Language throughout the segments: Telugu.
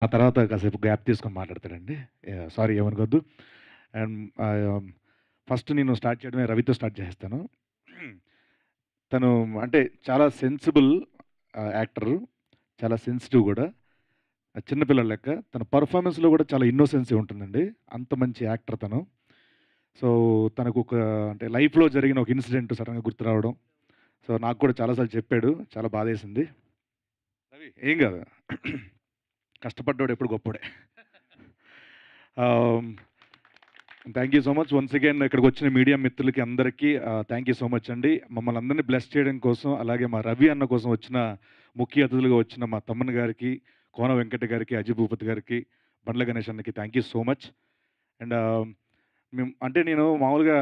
ఆ తర్వాత కాసేపు గ్యాప్ తీసుకొని మాట్లాడతాడండి. సారీ ఏమనుకోద్దు. అండ్ ఫస్ట్ నేను స్టార్ట్ చేయడమే రవితో స్టార్ట్ చేసేస్తాను. తను అంటే చాలా సెన్సిబుల్ యాక్టరు. చాలా సెన్సిటివ్ గూడా. చిన్న పిల్లోడు లెక్క. తన పెర్ఫార్మన్స్‌లో గూడా చాలా ఇన్నోసెన్సీ ఉంటుందండి. అంత మంచి యాక్టర్ తను. సో, తనకొక అంటే లైఫ్‌లో జరిగిన ఒక ఇన్సిడెంట్ సడెన్‌గా గుర్తు రావడం. సో, నాకు కూడా చాలా సార్లు చెప్పాడు. చాలా బాధేసింది. రవి ఏం గాదు. కష్టపడ్డోడు ఎప్పుడు గొప్పోడే. Ah, thank you so much once again ఇక్కడికొచ్చిన మీడియా మిత్రులకి అందరికీ థాంక్ యూ సో మచ్ అండి. మమ్మల్ని అందరిని బ్లెస్ చేయడం కోసం, అలాగే మా రవి అన్న కోసం వచ్చిన ముఖ్య అతిథులుగా వచ్చిన మా తమ్మన్న గారికి, కోన వెంకట గారికి, అజయ్ భూపతి గారికి, బండ్ల గణేష్ అన్నకి thank you so much. And అంటే నేను మామూలుగా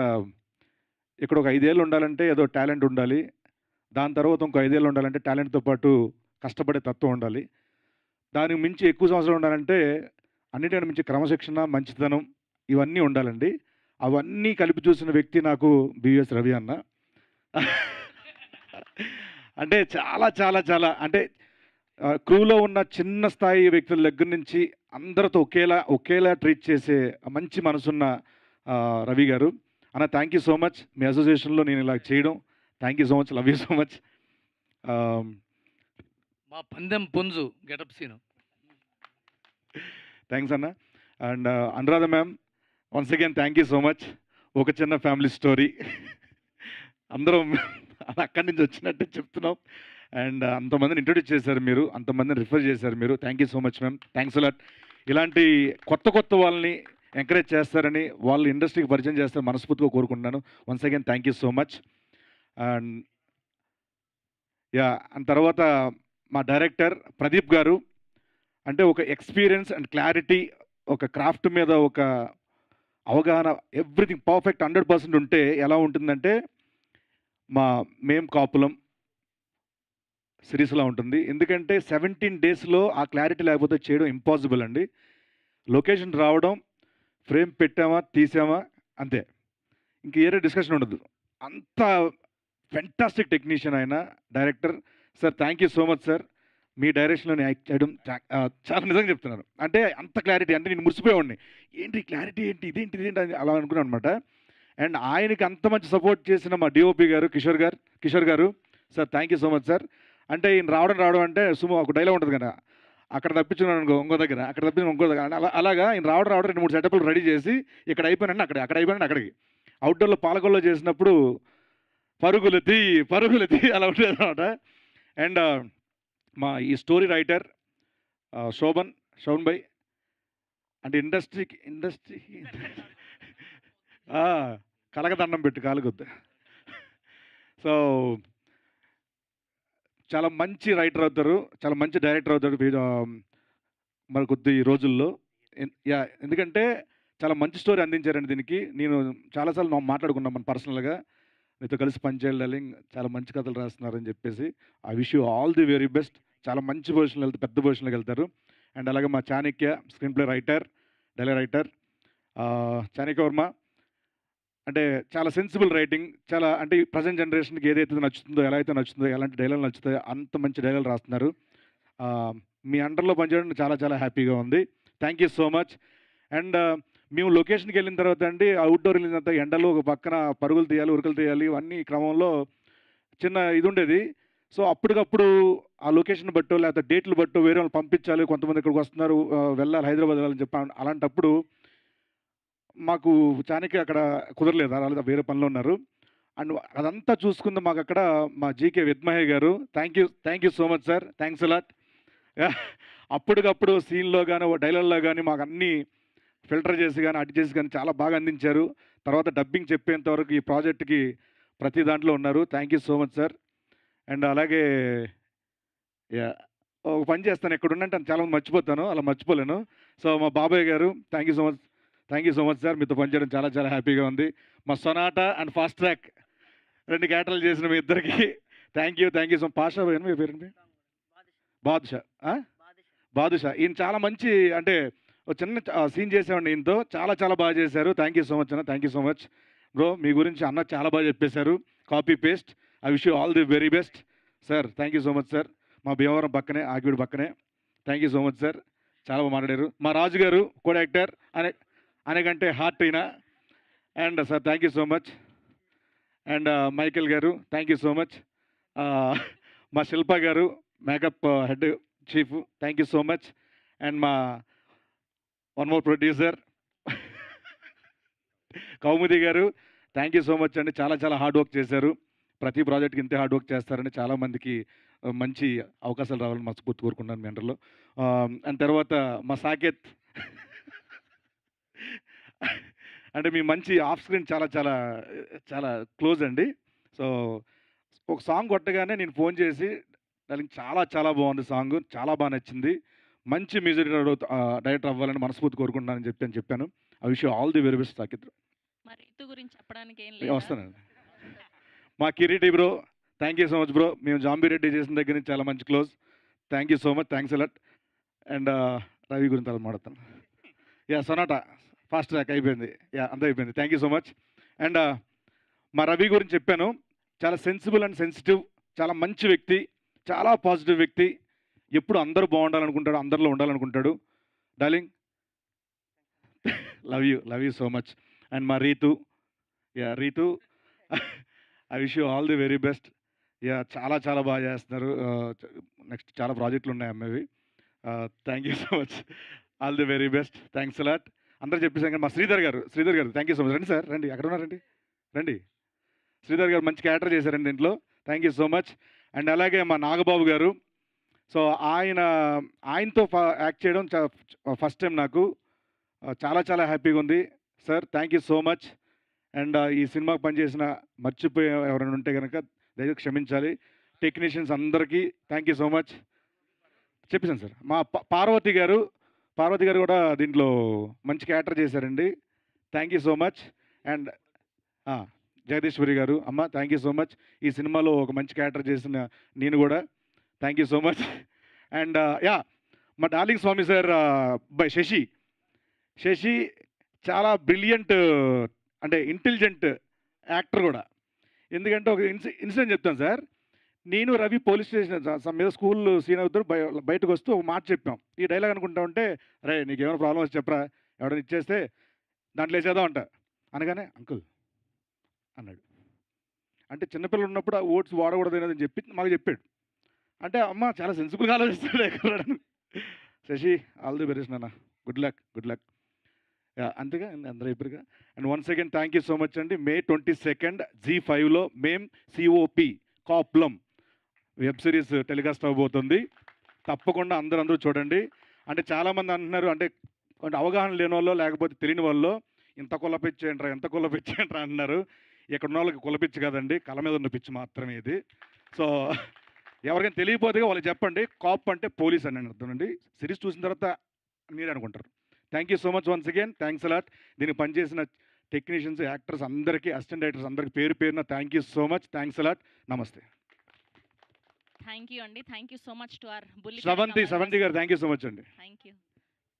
ఇక్కడ ఒక 5 ఏళ్ళు ఉండాలంటే ఏదో టాలెంట్ ఉండాలి. దాని తర్వాత ఇంకో 5 ఏళ్ళు ఉండాలంటే టాలెంట్‌తో పాటు కష్టపడే తత్వం ఉండాలి. దానికి మించి ఎక్కువ సంవత్సరాలు ఉండాలంటే అన్నిటికంటే మించి క్రమశిక్షణ, మంచితనం ఇవన్నీ ఉండాలండి. అవన్నీ కలిపి చూసిన వ్యక్తి నాకు బివిఎస్ రవి అన్న. అంటే చాలా, చాలా, చాలా అంటే క్రూలో ఉన్న చిన్న స్థాయి వ్యక్తుల దగ్గర నుంచి అందరితో ఒకేలా ట్రీట్ చేసే మంచి మనసున్న రవి గారు. అన్న థ్యాంక్ యూ సో మచ్. మీ అసోసియేషన్‌లో నేను ఇలా చేయడం. Thank you so much. Love you so much. ఆహ్, మా పందెం పుంజు గెటప్ సీను. థాంక్స్ అన్న. And Anuradha ma'am once again thank you so much. ఒక చిన్న ఫ్యామిలీ స్టోరీ. అందరం అక్కడి నుంచి వచ్చినట్టే చెప్తున్నాం. అండ్ అంతమందిని ఇంట్రొడ్యూస్ చేశారు మీరు. అంతమందిని రిఫర్ చేశారు మీరు. Thank you so much ma'am. Thanks a lot. ఇలాంటి కొత్త వాళ్ళని ఎంకరేజ్ చేస్తారని, వాళ్ళు ఇండస్ట్రీకి పరిచయం చేస్తారని మనస్ఫూర్తిగా కోరుకుంటున్నాను. Once again thank you so much. And and తర్వాత మా డైరెక్టర్ ప్రదీప్ గారు. అంటే ఒక ఎక్స్‌పీరియన్స్ అండ్ క్లారిటీ, ఒక క్రాఫ్ట్ మీద ఒక అవగాహన ఎవ్రీథింగ్ పర్ఫెక్ట్ 100% ఉంటే ఎలా ఉంటుందంటే, మా 'మేం కాపులం' సిరీస్‌లా ఉంటుంది. ఎందుకంటే 17 డేస్‌లో ఆ క్లారిటీ లేకపోతే చేయడం ఇంపాసిబుల్ అండి. లొకేషన్ రావడం, ఫ్రేమ్ పెట్టామా, తీసామా అంతే. ఇంక ఏరే డిస్కషన్ ఉండదు. అంత ఫెంటాస్టిక్ టెక్నీషియన్ ఆయన director. Sir thank you so much sir. మీ డైరెక్షన్‌లో నేను యాక్ట్ చేయడం చాలా నిజంగా చెప్తున్నాను. అంటే అంత క్లారిటీ అంటే నేను మురిసిపోయేవాడిని. ఏంటి క్లారిటీ ఏంటి? ఇదేంటి అని అలా అనుకున్నాననమాట. అండ్ ఆయనకి అంత మంచి సపోర్ట్ చేసిన మా డీఓపీ గారు కిషోర్ గారు sir thank you so much sir. అంటే ఈయన రావడం అంటే ఒక డైలాగ్ ఉంటది కదా! అక్కడ తప్పించుకున్నాననుకో ఇంకో దగ్గర, అక్కడ తప్పించుకుని ఇంకో దగ్గర అలాగా ఈయన రావడం 2, 3 సెటప్‌లు రెడీ చేసి ఇక్కడ అయిపోయానంటే అక్కడ అయిపోయానంటే అక్కడికి. ఔట్‌డోర్‌లో పాలకొల్లో చేసినప్పుడు పరుగులు తీ అలా ఉండేదనమాట. అండ్ మా ఈ స్టోరీ రైటర్ శోభన్ భాయ్ అంటే ఇండస్ట్రీ ఆ! కలగదండం పెట్టు కాలుకొద్దు. సో, చాలా మంచి రైటర్ అవుతారు. చాలా మంచి డైరెక్టర్ అవుతాడు. మరి కొద్ది రోజుల్లో. ఎందుకంటే చాలా మంచి స్టోరీ అందించారండి దీనికి. నేను చాలా సార్లు మాట్లాడుకున్నాం మనం పర్సనల్‌గా. మీతో కలిసి పనిచేయాలి డార్లింగ్. చాలా మంచి కథలు రాస్తున్నారని చెప్పేసి. I wish you all the very best. చాలా మంచి పొజిషన్‌లో వెళ్తే పెద్ద పొజిషన్‌లోకి వెళ్తారు. అండ్ అలాగే మా Chanakya screen play writer, dialogue writer Chanakya Varma. అంటే చాలా సెన్సిబుల్ రైటింగ్. చాలా అంటే ప్రెజెంట్ జనరేషన్‌కి ఏదైతే నచ్చుతుందో, ఎలా అయితే నచ్చుతుందో, ఎలాంటి డైలాగులు నచ్చుతాయో అంత మంచి డైలాగులు రాస్తున్నారు. ఆహ్, మీ అండర్‌లో పనిచేయడం చాలా చాలా హ్యాపీగా ఉంది. Thank you so much. And మేము లొకేషన్‌కెళ్ళిన తర్వాత అండి ఔట్‌డోర్ వెళ్ళిన తర్వాత ఎండలో ఒక పక్కన పరుగులు తీయాలి, ఉరుకులు తీయాలి. ఇవన్నీ క్రమంలో చిన్న ఇదుండేది. సో, అప్పటికప్పుడు ఆ లొకేషన్ బట్టో, లేకపోతే డేట్‌లు బట్టో వేరే వాళ్ళని పంపించాలి. కొంతమంది ఇక్కడికొస్తున్నారు వెళ్ళాలి హైదరాబాద్ వెళ్ళాలని చెప్పి అలాంటప్పుడు మాకు చాణక్య అక్కడ కుదరలేదు. రాలేదు వేరే పనిలో ఉన్నారు. అండ్ అదంతా చూసుకుంది మాకక్కడ మా జీకే విద్మహే గారు. Thank you so much sir. Thanks a lot. అప్పటికప్పుడు సీన్‌లో గాని, డైలాగ్‌లో గాని మాకన్నీ ఫిల్టర్ చేసి గాని, అటు చేసి గాని చాలా బాగా అందించారు. తర్వాత డబ్బింగ్ చెప్పేంత వరకు ఈ ప్రాజెక్ట్‌కి ప్రతి దాంట్లో ఉన్నారు. Thank you so much sir. And అలాగే యాహ్! ఒక పని చేస్తాను ఎక్కడున్నంటే చాలా మంది మర్చిపోతాను. అలా మర్చిపోలేను. సో, మా బాబాయ్ గారు thank you so much sir. మీతో పనిచేయడం చాలా చాలా హ్యాపీగా ఉంది. మా సొనాటా అండ్ ఫాస్ట్ ట్రాక్ 2 క్యారెక్టర్లు చేసిన మీ ఇద్దరికీ థాంక్ యూ సో పాషా భయ్యనా మీ పేరేంటి? బాదుషా. ఆ? బాదుషా. ఈయన చాలా మంచి అంటే ఒక చిన్న సీన్ చేసామండి ఈయనతో. చాలా చాలా బాగా చేశారు. థాంక్ యూ సో మచ్ అన్న. Thank you so much. Bro మీ గురించి అన్న చాలా బాగా చెప్పేశారు. Copy paste. I wish you all the very best. Sir thank you so much sir. మా భీమవరం పక్కనే, ఆకివీడు పక్కనే. Thank you so much sir. చాలా బాగా మాట్లాడారు. మా రాజు గారు కోడ్ యాక్టర్ అనేకంటే హార్ట్ అయినా. And sir thank you so much. And Michael గారు థ్యాంక్ యూ సో మచ్. మా శిల్ప గారు makeup head chief thank you so much. And మా వన్ మోర్ ప్రొడ్యూసర్ కౌముది గారు థ్యాంక్ యూ సో మచ్ అండి. చాలా చాలా హార్డ్ వర్క్ చేశారు. ప్రతి ప్రాజెక్ట్కి ఇంతే హార్డ్ వర్క్ చేస్తారని చాలామందికి మంచి అవకాశాలు రావాలని మనస్ఫూర్తి కోరుకున్నాను మీ అండర్లో. అండ్ తర్వాత మా సాకేత్ అంటే మీ మంచి ఆఫ్ స్క్రీన్ చాలా చాలా చాలా క్లోజ్ అండి. సో ఒక సాంగ్ కొట్టగానే నేను ఫోన్ చేసి దానికి చాలా చాలా బాగుంది సాంగ్, చాలా బాగా నచ్చింది, మంచి మ్యూజిక్ డైరెక్టర్ అవ్వాలని మనస్ఫూర్తి కోరుకుంటున్నానని చెప్పాను. I wish you all the very best Saketh. మరి రితు గురించి చెప్పడానికి ఏం లేదు. వస్తానండి. మా Kireeti bro thank you so much bro. మేము జాంబీ రెడ్డి చేసిన దగ్గర నుంచి చాలా మంచి close. Thank you so much, thanks a lot. And Ravi గురించి అలా మాట్లాడతాను. యా సొనాటా ఫాస్ట్ ట్రాక్ అయిపోయింది. యా అంతా అయిపోయింది. Thank you so much. And మా రవి గురించి చెప్పాను. చాలా సెన్సిబుల్ అండ్ సెన్సిటివ్, చాలా మంచి వ్యక్తి, చాలా పాజిటివ్ వ్యక్తి. ఎప్పుడు అందరూ బాగుండాలనుకుంటాడు, అందరిలో ఉండాలనుకుంటాడు. Darling love you so much. And మా Ritu, yeah Ritu I wish you all the very best. Yeah చాలా చాలా బాగా చేస్తున్నారు. నెక్స్ట్ చాలా ప్రాజెక్టులు ఉన్నాయి అమ్మేవి. Thank you so much, all the very best, thanks a lot. అందరూ చెప్పేసాం కానీ మా శ్రీధర్ గారు థ్యాంక్ యూ సో మచ్. రండి సార్, రండి, అక్కడ ఉన్నారండి, రండి. శ్రీధర్ గారు మంచి క్యారెక్టర్ చేశారండి దీంట్లో. Thank you so much. And అలాగే మా నాగబాబు గారు. సో ఆయనతో యాక్ట్ చేయడం ఫస్ట్ టైం నాకు. చాలా చాలా హ్యాపీగా ఉంది sir. Thank you so much. And ఈ సినిమాకి పనిచేసిన మర్చిపోయే ఎవరైనా ఉంటే కనుక దయచేసి క్షమించాలి. టెక్నీషియన్స్ అందరికీ థ్యాంక్ యూ సో మచ్. చెప్పేసాను సార్. మా పార్వతి గారు కూడా దీంట్లో మంచి క్యారెక్టర్ చేశారండి. Thank you so much. And Jagadeeswari garu అమ్మ థ్యాంక్ యూ సో మచ్. ఈ సినిమాలో ఒక మంచి క్యారెక్టర్ చేసిన నేను కూడా thank you so much. And మా darling Swami sir by Sasi చాలా బ్రిలియంట్, అంటే ఇంటెలిజెంట్ యాక్టర్ కూడా. ఎందుకంటే ఒక ఇన్సిడెంట్ చెప్తాను సార్. నేను రవి పోలీస్ స్టేషన్ మీద స్కూల్ సీన్ అవుతారు, బయటకు వస్తూ ఒక మాట చెప్పాం. ఈ డైలాగ్ అనుకుంటా ఉంటే రే నీకేమైనా ప్రాబ్లం వచ్చి చెప్పరా, ఎవరైనా ఇచ్చేస్తే దాంట్లో వేసేద్దాం అంట అనగానే అంకుల్ అన్నాడు. అంటే చిన్నపిల్లలు ఉన్నప్పుడు ఆ ఓట్స్ వాడకూడదు అని చెప్పి మాకు చెప్పాడు. అంటే అమ్మ చాలా సెన్సిబుల్గా ఆలోచిస్తాడు ఎక్కడ. శశి ఆల్ ది బెస్ట్ నాన్న, గుడ్ లక్. అంతేగా అందరూ అయిపోయారుగా. And once again thank you so much అండి. May 22 Zee5లో మేం COP కాప్లం వెబ్ సిరీస్ టెలికాస్ట్ అవ్వబోతుంది. తప్పకుండా అందరూ చూడండి. అంటే చాలామంది అంటున్నారు, అంటే అవగాహన లేని వాళ్ళు లేకపోతే తెలియని వాళ్ళు ఇంత కులపిచ్చేంట్రా అంటున్నారు. ఇక్కడ ఉన్న వాళ్ళకి కులపిచ్చి కదండి, కళ మీద ఉన్న పిచ్చి మాత్రమే ఇది. సో ఎవరికైనా తెలియకపోతే వాళ్ళకి చెప్పండి, కాప్ అంటే పోలీస్ అని అర్థం అండి. సిరీస్ చూసిన తర్వాత మీరే అనుకుంటారు. Thank you so much once again, thanks a lot. దీనికి పనిచేసిన టెక్నీషియన్స్, యాక్టర్స్ అందరికీ, అసిస్టెంట్ డైరెక్టర్స్ అందరికీ పేరున thank you so much, thanks allot. నమస్తే. థ్యాంక్ యూ అండి. Thank you so much to our బుల్లి శ్రవంతి గారు థ్యాంక్ యూ సో మచ్ అండి. Thank you.